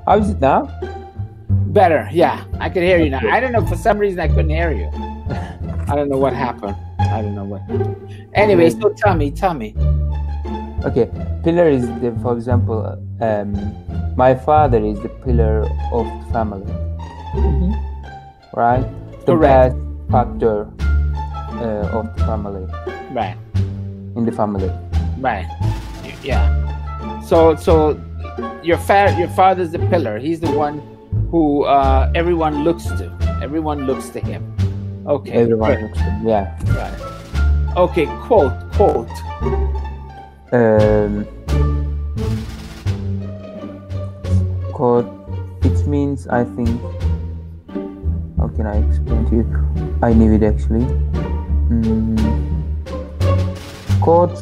How is it now? Better, yeah. I can hear you now. I don't know, for some reason I couldn't hear you. I don't know what happened. Anyway, so tell me. Okay, pillar is for example, my father is the pillar of the family, right? The Correct. best factor of the family. Right. In the family. Right. Yeah. So your father's the pillar. He's the one who everyone looks to. Everyone looks to him. Okay. Everyone looks to him. Yeah. Right. Okay. Quote. Quote. It means, I think. How can I explain to you? I knew it actually. Quote.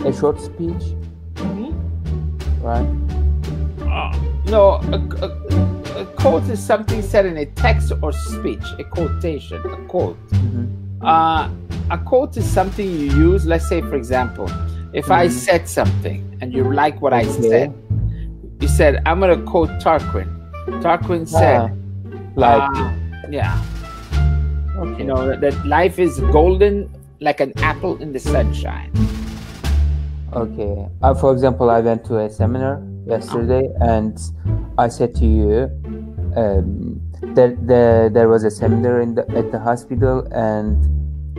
A short speech. Right. No, a quote is something said in a text or speech. A quotation, a quote. A quote is something you use. Let's say, for example, if I said something and you like what I said, you said, "I'm going to quote Tarquin." Tarquin said, yeah. Okay. You know that life is golden like an apple in the sunshine. Okay. For example, I went to a seminar yesterday, and I said to you, there was a seminar at the hospital, and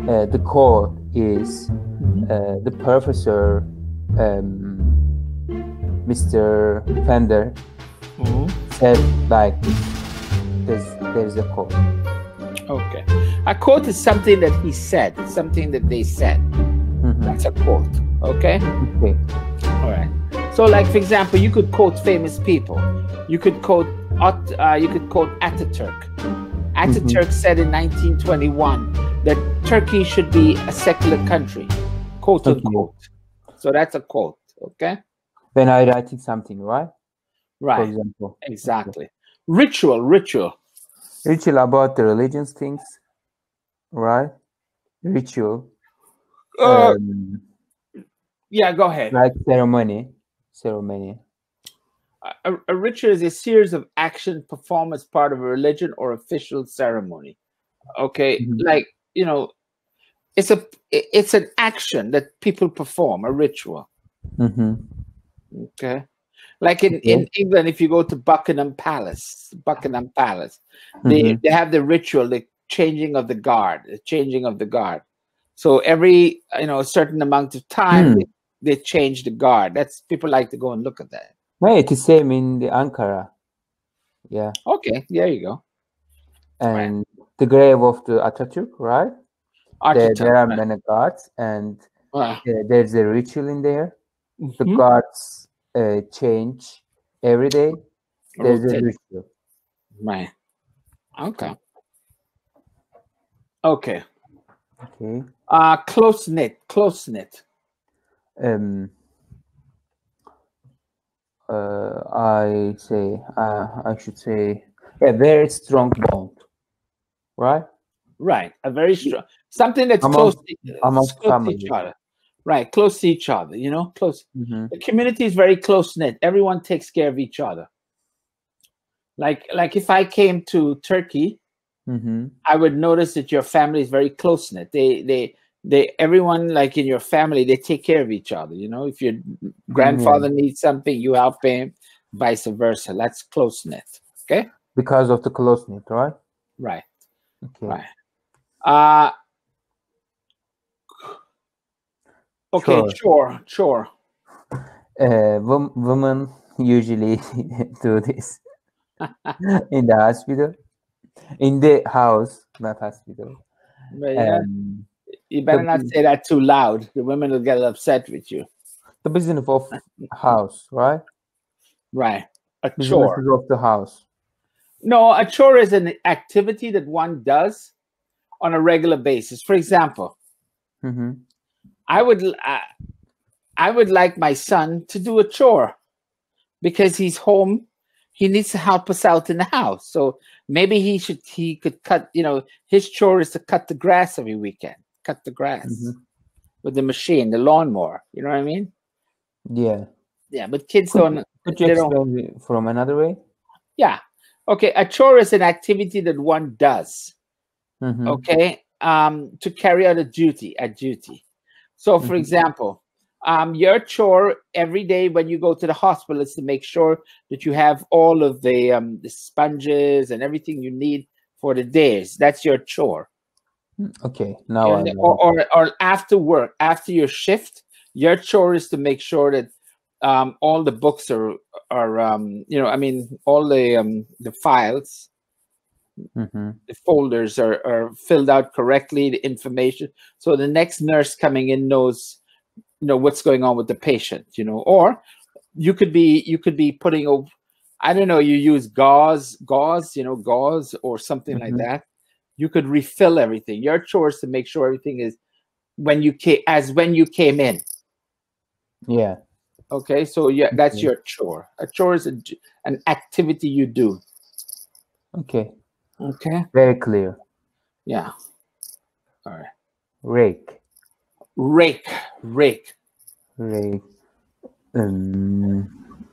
the quote is the professor, Mr. Fender, said like this. There's a quote. Okay. A quote is something that he said, something that they said. That's a quote. Okay? Okay. All right. So, like, for example, you could quote famous people. You could quote Ataturk. Ataturk said in 1921 that Turkey should be a secular country, quote unquote. So that's a quote. Okay. When I writing something, right? Right. For example. Exactly. Okay. Ritual. Ritual about the religious things, right? Ritual. Yeah, go ahead. Like ceremony. A ritual is a series of action performed as part of a religion or official ceremony. Okay, like, you know, it's an action that people perform, a ritual. Okay, like in England, if you go to Buckingham Palace, they have the ritual, the changing of the guard. So every a certain amount of time they change the guard. That's, people like to go and look at that. Right, it's the same in the Ankara. Yeah. Okay, there you go. And the grave of the Ataturk, right? There are many guards, and there's a ritual in there. The guards change every day. There's a ritual. Right. Okay. Close knit. I should say a very strong bond, right? Right, a very strong, something that's close to each other. Right, close to each other. You know, close. The community is very close knit. Everyone takes care of each other. Like if I came to Turkey, I would notice that your family is very close knit. Everyone, like in your family, they take care of each other. You know, if your grandfather needs something, you help him, vice versa. That's close knit. Okay. Because of the close knit, right? Right. Okay. Right. Okay. Chore. Women usually do this in the hospital, in the house, not hospital. Yeah. You better not say that too loud. The women will get upset with you. The business of house, right? Right. A chore of the house. No, a chore is an activity that one does on a regular basis. For example, I would like my son to do a chore because he's home. He needs to help us out in the house. So maybe he could cut, his chore is to cut the grass every weekend. Cut the grass with the machine, the lawnmower. You know what I mean? Yeah. Yeah, but kids don't. Could you explain it from another way? Yeah. Okay. A chore is an activity that one does. Okay. To carry out a duty. So, for example, your chore every day when you go to the hospital is to make sure that you have all of the sponges and everything you need for the days. That's your chore. Okay. Now I know. Or after work, after your shift, your chore is to make sure that all the books are all the files, the folders are filled out correctly, the information, so the next nurse coming in knows what's going on with the patient. Or you could be putting I don't know, you use gauze or something like that. You could refill everything. Your chore is to make sure everything is when you came in. Yeah. Okay, so yeah, that's your chore. A chore is an activity you do. Okay. Okay. Very clear. Yeah. All right. Rake.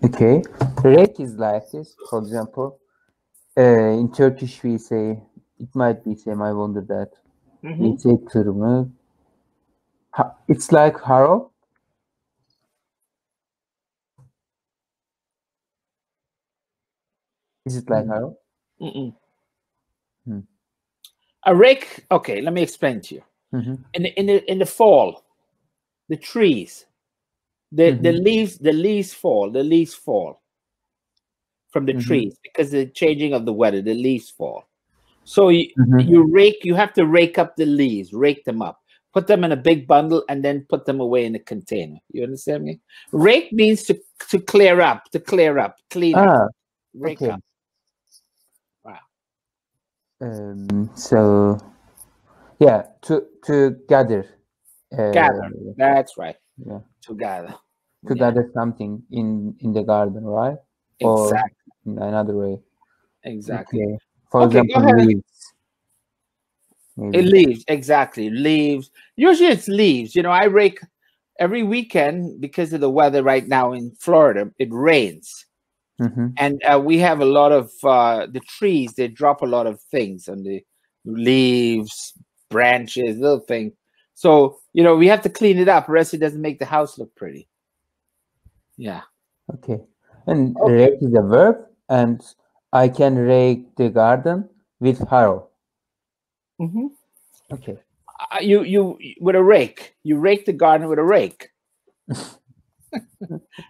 Okay. Rake is like this. For example, in Turkish we say, it might be same, I wonder that. We say tırmık. It's like harrow. Is it like harrow? A rake. Okay, let me explain to you. In the fall, the trees, the leaves fall from the trees because of the changing of the weather. The leaves fall. So you have to rake up the leaves, rake them up, put them in a big bundle, and then put them away in a container. You understand me? Rake means to clear up, clean up, rake up. Wow. So yeah, to gather. Gather. That's right. Yeah. To gather. To gather something in the garden, right? Exactly. Or in another way. Exactly. Okay. For example, leaves. Leaves, exactly. Leaves. Usually it's leaves. I rake every weekend because of the weather right now in Florida. It rains. And we have a lot of the trees. They drop a lot of things on the leaves, branches, little things. So, we have to clean it up, or else it doesn't make the house look pretty. Yeah. Okay. And rake is a verb, and I can rake the garden with harrow. Okay. You with a rake. You rake the garden with a rake.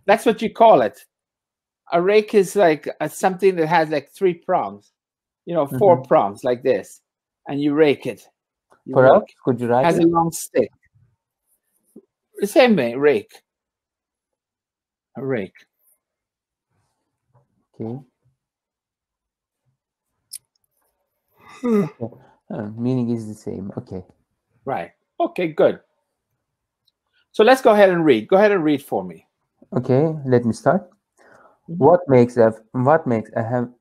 That's what you call it. A rake is like something that has like 3 prongs, 4 prongs like this, and you rake it. For us, could you write it? Has a long stick. The same way, rake. A rake. Okay. Meaning is the same. Okay. Right. Okay, good. So let's go ahead and read. Go ahead and read for me. Okay, let me start. What makes a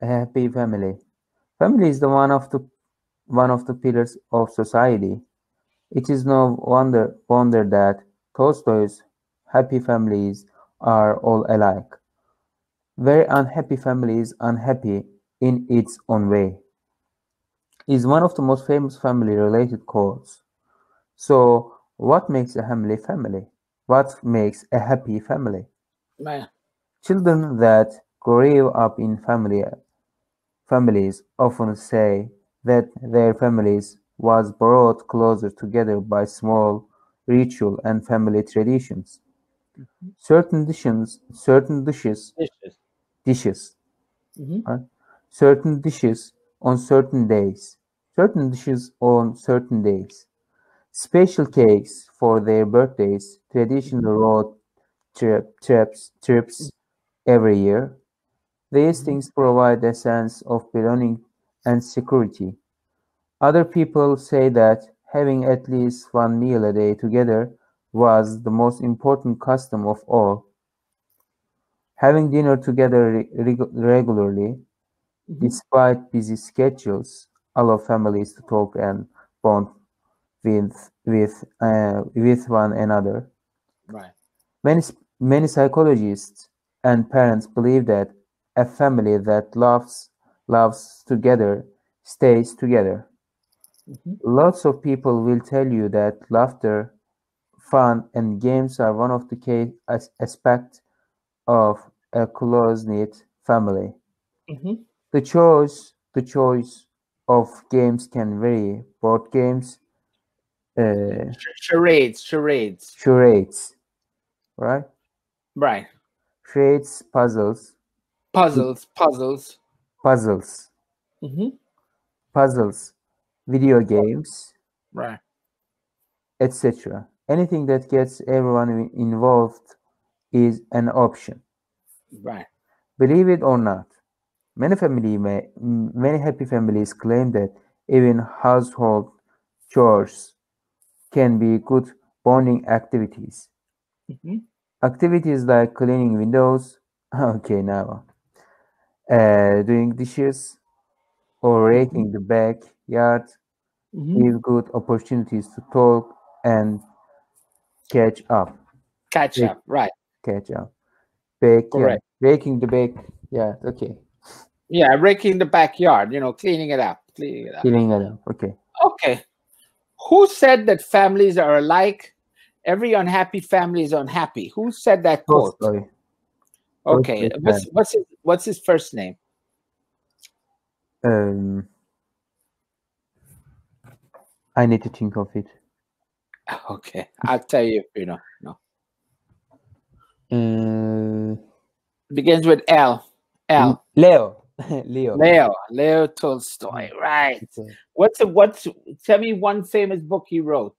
happy family? Family is one of the pillars of society. It is no wonder that Tolstoy's happy families are all alike. Very unhappy family is unhappy in its own way. Is one of the most famous family-related quotes. So, what makes a family? What makes a happy family? Man. Children that grow up in families often say that their families was brought closer together by small ritual and family traditions. Certain dishes, certain dishes on certain days, special cakes for their birthdays, traditional road trips every year. These things provide a sense of belonging and security. Other people say that having at least one meal a day together was the most important custom of all. Having dinner together regularly, despite busy schedules, allow families to talk and bond with one another. Right. Many psychologists and parents believe that a family that loves together stays together. Lots of people will tell you that laughter, fun, and games are one of the key aspects of a close-knit family. The choice of games can vary. Board games, charades, right? Right. Charades, puzzles, video games, right, etc. Anything that gets everyone involved is an option. Right. Believe it or not, many happy families claim that even household chores can be good bonding activities. Activities like cleaning windows, doing dishes, or raking the backyard give good opportunities to talk and catch up. Right. Catch up. Correct. Raking the okay. Yeah, raking the backyard, cleaning it up. Okay. Okay. Who said that families are alike? Every unhappy family is unhappy. Who said that quote? Okay. What's his first name? I need to think of it. Okay, I'll tell you if you know. No. Begins with L. Leo Tolstoy. Right. Okay. Tell me one famous book he wrote,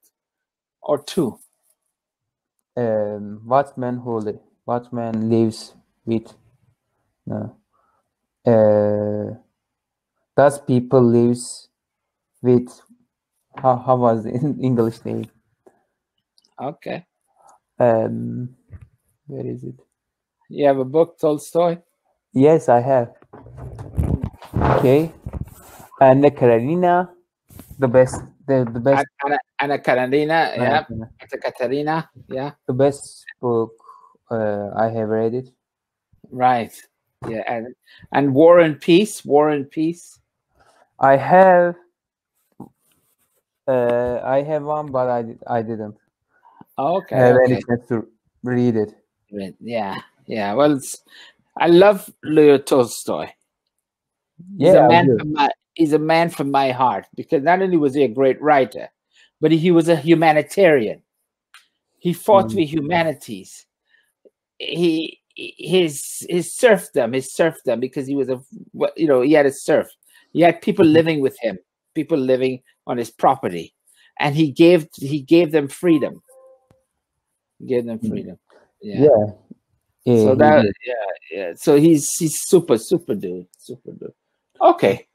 or two. What man lives with? No. Does people lives with? How was the English name? Okay. Where is it? You have a book, Tolstoy? Yes, I have. Okay. Anna Karenina, the best. The best. Anna Karenina, yeah. Katerina, yeah. The best book I have read it. Right. Yeah, and War and Peace. I have one, but I didn't. Okay. Have any chance to read it? Yeah. Well, I love Leo Tolstoy. He's a man from my heart, because not only was he a great writer, but he was a humanitarian. He fought for humanities. His serfdom, because he was he had a serf. He had people living with him, people living on his property, and he gave them freedom. Yeah. So So he's super dude. Okay.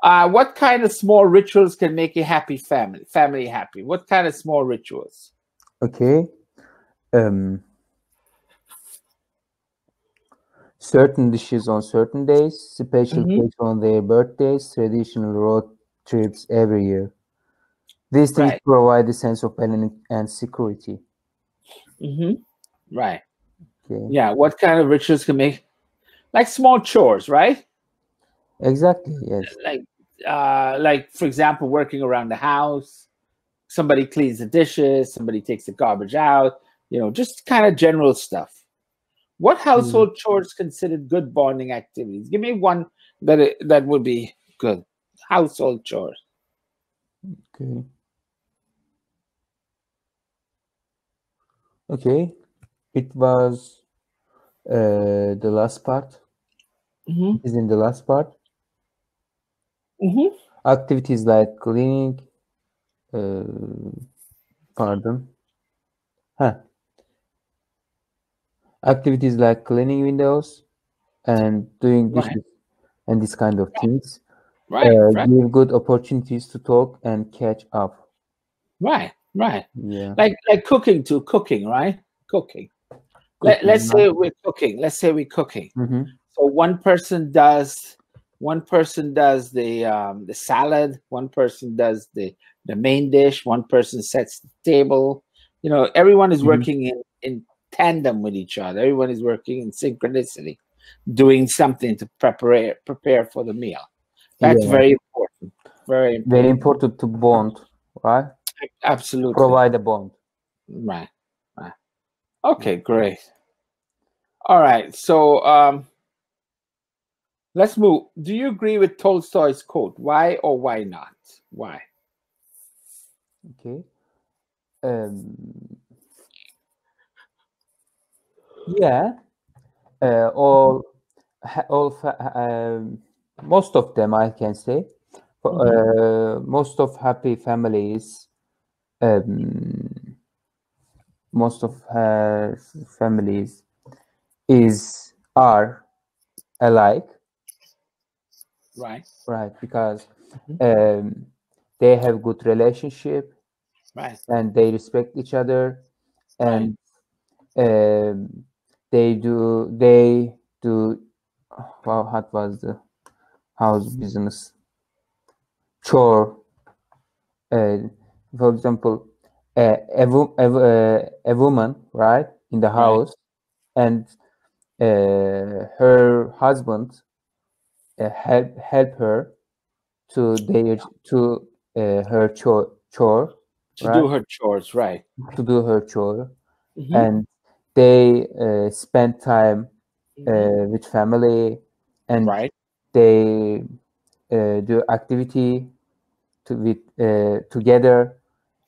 What kind of small rituals can make a happy family happy? What kind of small rituals? Okay. Certain dishes on certain days, special cakes on their birthdays, traditional road trips every year. These things provide a sense of belonging and security. Right. Okay. Yeah. What kind of rituals can make, like small chores, right? Exactly. Yes. Like for example, working around the house. Somebody cleans the dishes. Somebody takes the garbage out. Just kind of general stuff. What household chores considered good bonding activities? Give me one that would be good. Household chores. Okay. Okay. It was the last part. It is in the last part. Activities like cleaning. Activities like cleaning windows and doing dishes and this kind of things give good opportunities to talk and catch up. Right. Yeah. Like cooking too. Cooking, right? Cooking. Let's say we're cooking. So one person does the salad. One person does the main dish. One person sets the table. Everyone is working in tandem with each other. Everyone is working in synchronicity, doing something to prepare for the meal. That's very important. Very important. Very important to bond, right? Absolutely. Provide a bond. Right. Right. Okay, great. All right. So let's move. Do you agree with Tolstoy's quote? Why or why not? Why? Okay. Yeah. Most of them, I can say. Most of happy families. Most of families are alike. Right. Right, because they have good relationship. Right. And they respect each other, and they do well, what was the house business chore, for example, a woman, right, in the house, and her husband help her to her chore to do her chores, right? To do her chore, and they spend time with family, and they do activity together,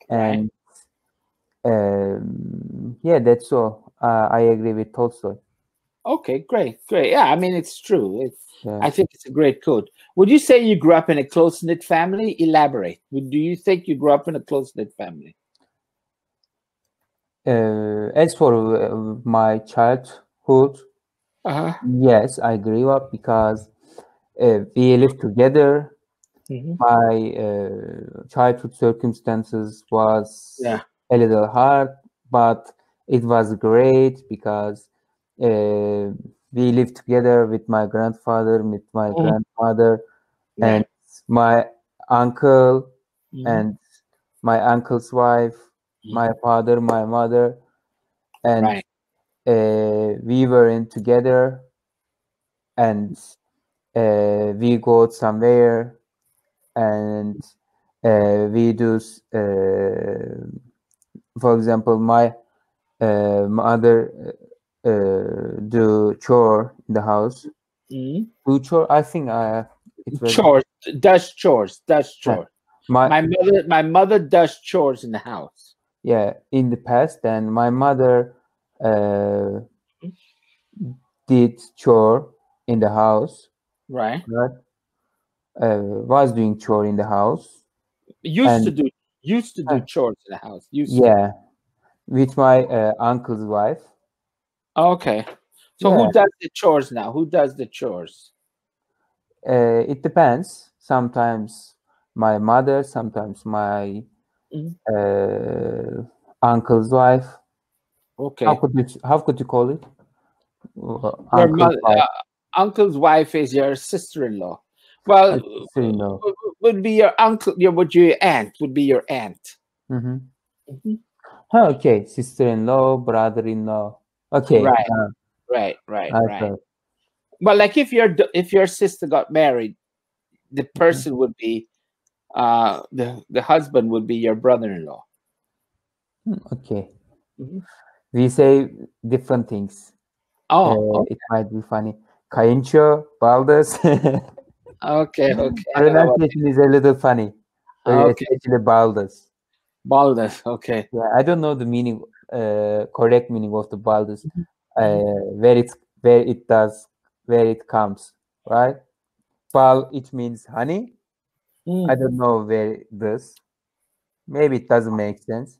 and yeah, that's all. I agree with Tolstoy. Okay, great. Yeah, I mean, it's true. I think it's a great quote. Would you say you grew up in a close-knit family? Elaborate. Do you think you grew up in a close-knit family? As for my childhood, yes, I grew up because we lived together. My childhood circumstances was a little hard, but it was great because we lived together with my grandfather, with my grandmother, and my uncle, and my uncle's wife, my father, my mother, and we were in together, and we go somewhere, and we do, for example, my mother do chore in the house. Do chore? I think it was chores. Does chores. My mother does chores in the house. Yeah, in the past, and my mother did chore in the house. Right. Was doing chore in the house. Used to do chores in the house. With my uncle's wife. Okay. So who does the chores now? Who does the chores? It depends. Sometimes my mother, sometimes my uncle's wife. Okay. How could you call it? Uncle's wife is your sister-in-law. Well, would be your uncle. Your aunt would be your aunt. Okay, sister-in-law, brother-in-law. Okay. Right. Well, like if your sister got married, the person would be the husband would be your brother-in-law. Okay. We say different things. Okay. It might be funny. Kayınço, baldız. Okay. Pronunciation is a little funny. Especially baldız. Baldız. Okay. Yeah, I don't know the meaning, correct meaning of the baldız. Where it comes, right? Bal, it means honey. I don't know where this. Maybe it doesn't make sense.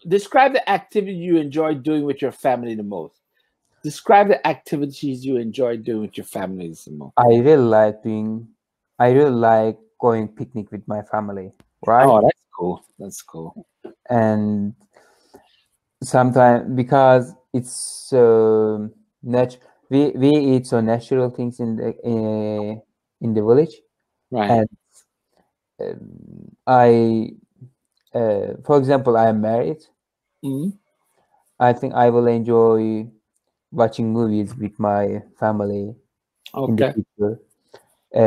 Describe the activity you enjoy doing with your family the most. Describe the activities you enjoy doing with your family the most. I really like going picnic with my family, right? Oh, that's cool. And sometimes, because it's so natural, we eat so natural things in the village, right? And I for example, I am married. I think I will enjoy watching movies with my family in the future.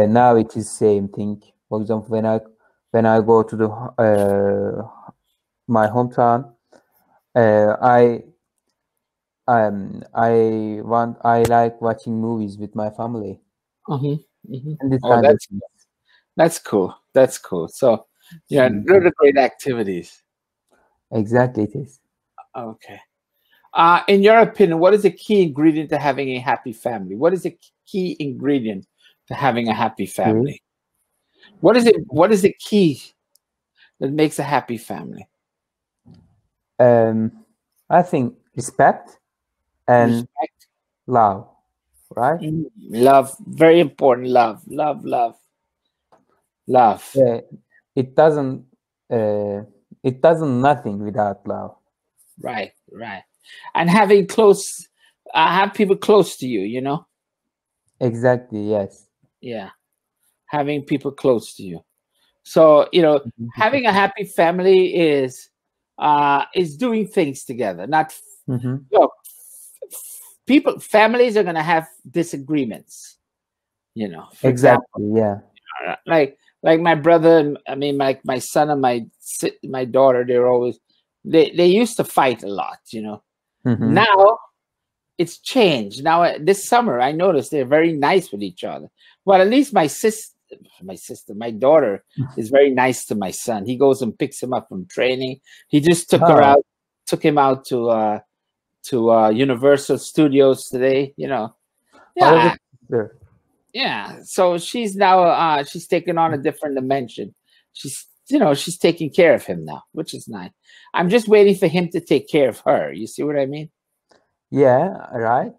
Now it is same thing. For example, when I go to the my hometown, I like watching movies with my family. And that's cool. That's cool. So yeah, really great activities. Exactly, it is. Okay. In your opinion, what is the key ingredient to having a happy family? What is the key ingredient to having a happy family? What is it? What is the key that makes a happy family? I think respect and love, right? Love, very important. Love. It doesn't nothing without love. Right. And having have people close to you, you know? Exactly, yes. Yeah. Having people close to you. So, you know, having a happy family is doing things together. Not look, families are gonna have disagreements, you know. For exactly, example, yeah. Like my brother, I mean, my son and my daughter, they used to fight a lot, you know. Now it's changed. Now this summer, I noticed they're very nice with each other. Well, at least my daughter is very nice to my son. He goes and picks him up from training. He just took him out to Universal Studios today. You know, yeah. Yeah, so she's now she's taken on a different dimension. She's taking care of him now, which is nice. I'm just waiting for him to take care of her. You see what I mean? Yeah, right.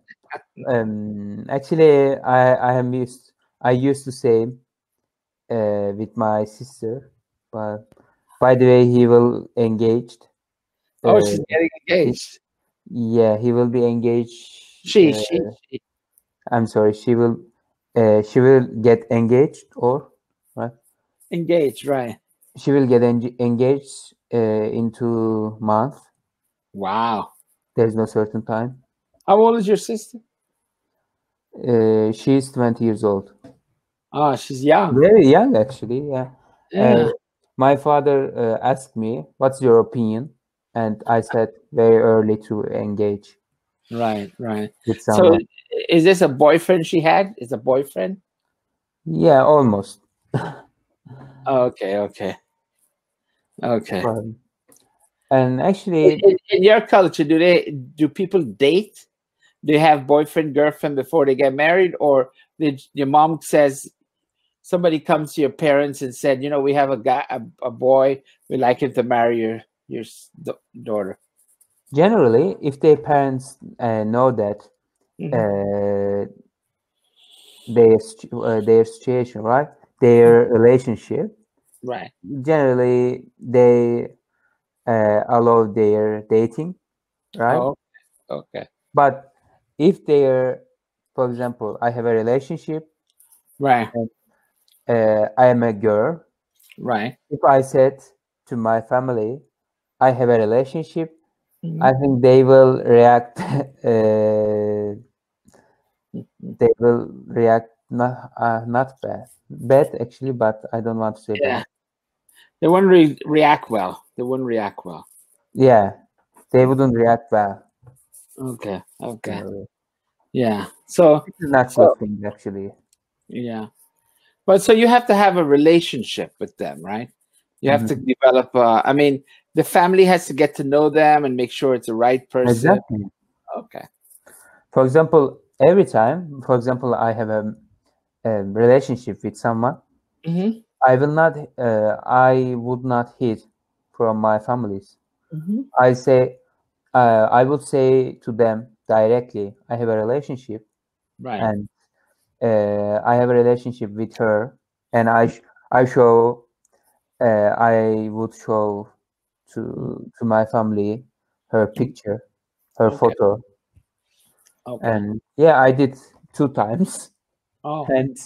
Actually, I used to say with my sister, but by the way, he will engaged. Oh, she's getting engaged. Yeah, he will be engaged. She. I'm sorry. She will get engaged, or right? Engaged, right? She will get engaged in 2 months. Wow. There's no certain time. How old is your sister? She's 20 years old. Oh, she's young. Very young, actually. Yeah. Yeah. My father asked me, "What's your opinion?" And I said, "Very early to engage." Right. With someone. So, is this a boyfriend she had? Is a boyfriend? Yeah, almost. Okay. And actually, in your culture, do people date? Do you have boyfriend, girlfriend before they get married, or did your mom says somebody comes to your parents and said, you know, we have a boy, we'd like him to marry your daughter? Generally, if their parents know that their situation, right, their relationship, right, generally they allow their dating, right? Oh, okay. But if they're, for example, I have a relationship, right, and I am a girl, right. If I said to my family, I have a relationship, I think they will react. They will react not bad actually, but I don't want to say bad. They wouldn't react well. Yeah, they wouldn't react well. Okay. Yeah. So it's not good thing actually. Yeah, but so you have to have a relationship with them, right? You have to develop. I mean, the family has to get to know them and make sure it's the right person. Exactly. Okay. For example, every time, for example, I have a relationship with someone, I will not. I would not hid from my families. I would say to them directly, I have a relationship, right? And I have a relationship with her, and I would show to my family her picture, her photo. And yeah, I did 2 times. Oh. And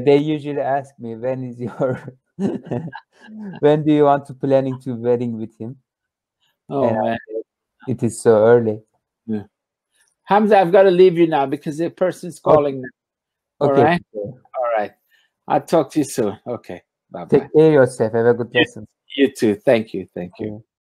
they usually ask me, when is your When do you want to planning to wedding with him? Oh man, it is so early. Yeah. Hamza, I've got to leave you now because the person's calling me. All right. All right. I'll talk to you soon. Okay. Bye-bye. Take care of yourself. Have a good lesson. You too. Thank you. Thank you.